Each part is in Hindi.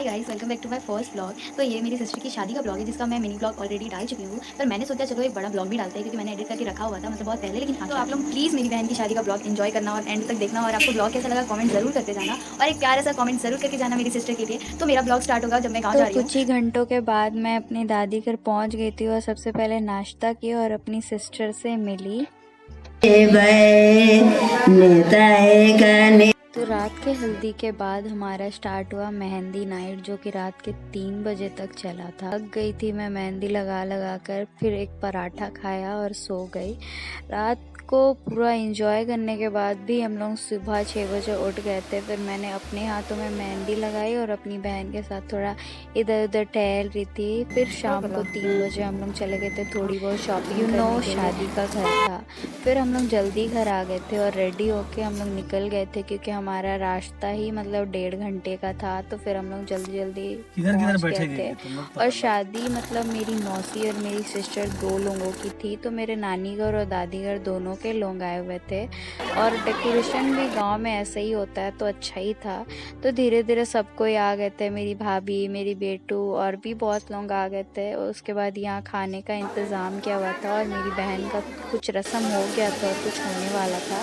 Hi guys, welcome back to my first blog. तो ये मेरी सिस्टर की शादी का ब्लॉग है, जिसका मैं मिनी ब्लॉग ऑलरेडी डाल चुकी हूँ। पर मैंने सोचा चलो एक बड़ा ब्लॉग भी डालते हैं, क्योंकि मैंने एडिट करके रखा हुआ था मतलब बहुत पहले। लेकिन हाँ, तो आप लोग प्लीज़ मेरी बहन की शादी का ब्लॉग एंजॉय करना और एंड तक देखना। और आपको ब्लॉग कैसा लगा कमेंट जरूर करते जाना, और एक प्यारा सा कमेंट जरूर करके जाना मेरी सिस्टर के लिए। तो मेरा ब्लॉग स्टार्ट होगा जब मैं गाँव जा रही हूँ। कुछ ही घंटों के बाद मैं अपनी दादी घर पहुंच गई थी और सबसे पहले नाश्ता किया और अपनी सिस्टर से मिली। तो रात के हल्दी के बाद हमारा स्टार्ट हुआ मेहंदी नाइट, जो कि रात के 3 बजे तक चला था। थक गई थी मैं मेहंदी लगा लगा कर, फिर एक पराठा खाया और सो गई। रात को पूरा एंजॉय करने के बाद भी हम लोग सुबह 6 बजे उठ गए थे। फिर मैंने अपने हाथों में मेहंदी लगाई और अपनी बहन के साथ थोड़ा इधर उधर टहल रही थी। फिर शाम को 3 बजे हम लोग चले गए थे थोड़ी बहुत शॉपिंग करने के लिए। शादी का घर था। फिर हम लोग जल्दी घर आ गए थे और रेडी होके हम लोग निकल गए थे, क्योंकि हमारा रास्ता ही मतलब 1.5 घंटे का था। तो फिर हम लोग जल्दी जल्दी पहुंच गए थे। और शादी मतलब मेरी मौसी और मेरी सिस्टर 2 लोगों की थी। तो मेरे नानी घर और दादी घर दोनों के लोग आए हुए थे, और डेकोरेशन भी गांव में ऐसे ही होता है तो अच्छा ही था। तो धीरे धीरे सब कोई आ गए थे, मेरी भाभी, मेरी बेटू और भी बहुत लोग आ गए थे। और उसके बाद यहाँ खाने का इंतज़ाम किया हुआ था, और मेरी बहन का कुछ रस्म हो गया था और कुछ होने वाला था।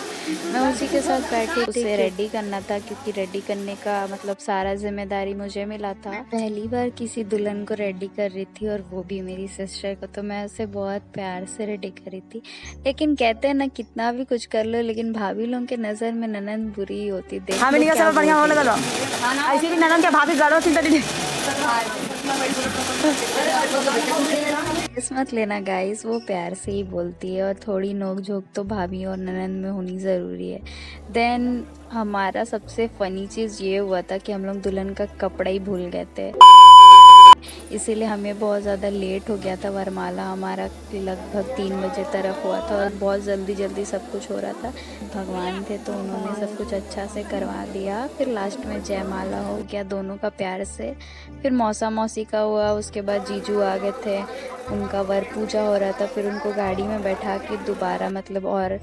मैं उसी के साथ बैठी थी, उसे रेडी करना था, क्योंकि रेडी करने का मतलब सारा जिम्मेदारी मुझे मिला था। पहली बार किसी दुल्हन को रेडी कर रही थी, और वो भी मेरी सिस्टर को। तो मैं उसे बहुत प्यार से रेडी कर रही थी। लेकिन कहते हैं ना, कितना भी कुछ कर लो लेकिन भाभी लोगों के नजर में ननद बुरी ही होती। देख लो क्या बढ़िया हो लगा ऐसी भी ननद के भाभी गड़ो किस्मत लेना गाइस, वो प्यार से ही बोलती है, और थोड़ी नोक झोंक तो भाभी और ननद में होनी ज़रूरी है। देन हमारा सबसे फनी चीज़ ये हुआ था कि हम लोग दुल्हन का कपड़ा ही भूल गए थे, इसीलिए हमें बहुत ज़्यादा लेट हो गया था। वरमाला हमारा लगभग 3 बजे तरफ हुआ था, और बहुत जल्दी जल्दी सब कुछ हो रहा था। भगवान थे तो उन्होंने सब कुछ अच्छा से करवा दिया। फिर लास्ट में जयमाला हो गया दोनों का प्यार से। फिर मौसा मौसी का हुआ, उसके बाद जीजू आ गए थे, उनका वर पूजा हो रहा था। फिर उनको गाड़ी में बैठा के दोबारा मतलब और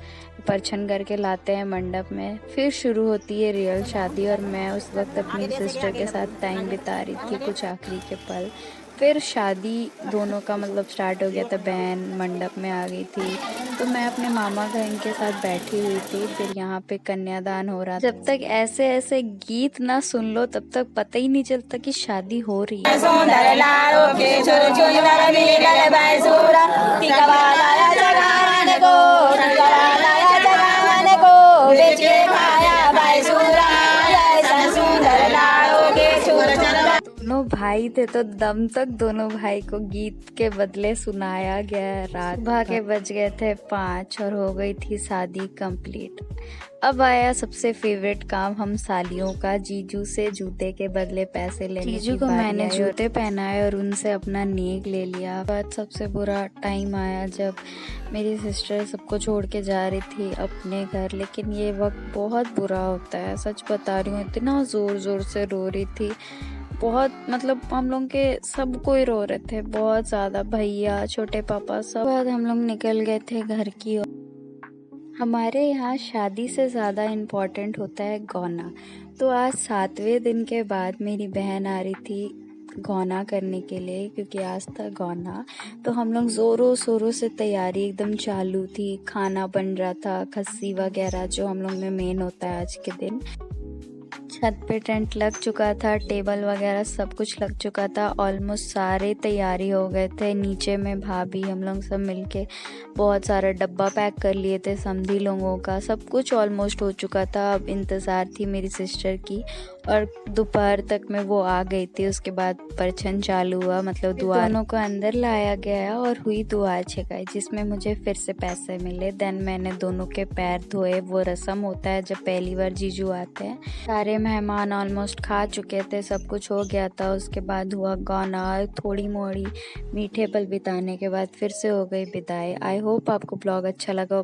परछन करके लाते हैं मंडप में। फिर शुरू होती है रियल शादी, और मैं उस वक्त अपनी सिस्टर के साथ टाइम बिता रही थी, कुछ आखिरी के पल। फिर शादी दोनों का मतलब स्टार्ट हो गया था, बहन मंडप में आ गई थी, तो मैं अपने मामा बहन के साथ बैठी हुई थी। फिर यहाँ पे कन्यादान हो रहा था। जब तक ऐसे ऐसे गीत ना सुन लो तब तक पता ही नहीं चलता कि शादी हो रही है। दोनों भाई थे तो दम तक दोनों भाई को गीत के बदले सुनाया गया। रात सुबह के बज गए थे 5 और हो गई थी शादी कंप्लीट। अब आया सबसे फेवरेट काम हम सालियों का, जीजू से जूते के बदले पैसे लेने। जीजू को मैंने जूते पहनाए और उनसे अपना नेक ले लिया। बाद सबसे बुरा टाइम आया जब मेरी सिस्टर सबको छोड़ के जा रही थी अपने घर। लेकिन ये वक्त बहुत बुरा होता है, सच बता रही हूँ। इतना जोर जोर से रो रही थी, बहुत मतलब हम लोग के सब कोई रो रहे थे बहुत ज्यादा, भैया, छोटे पापा सब। बाद हम लोग निकल गए थे घर की ओर। हमारे यहाँ शादी से ज़्यादा इम्पोर्टेंट होता है गौना। तो आज 7वें दिन के बाद मेरी बहन आ रही थी गौना करने के लिए, क्योंकि आज था गौना। तो हम लोग ज़ोरों शोरों से तैयारी एकदम चालू थी। खाना बन रहा था, खस्सी वगैरह जो हम लोग में मेन होता है आज के दिन। छत पे टेंट लग चुका था, टेबल वगैरह सब कुछ लग चुका था। ऑलमोस्ट सारे तैयारी हो गए थे। नीचे में भाभी हम लोग सब मिलके बहुत सारा डब्बा पैक कर लिए थे समधी लोगों का। सब कुछ ऑलमोस्ट हो चुका था। अब इंतज़ार थी मेरी सिस्टर की, और दोपहर तक में वो आ गई थी। उसके बाद परछन चालू हुआ, मतलब दुआ। दोनों को अंदर लाया गया और हुई दुआ छिकाई, जिसमें मुझे फिर से पैसे मिले। देन मैंने दोनों के पैर धोए। वो रस्म होता है जब पहली बार जीजू आते हैं। सारे मेहमान ऑलमोस्ट खा चुके थे, सब कुछ हो गया था। उसके बाद हुआ गाना, थोड़ी मोड़ी मीठे पल बिताने के बाद फिर से हो गई विदाई। आई होप आपको ब्लॉग अच्छा लगा।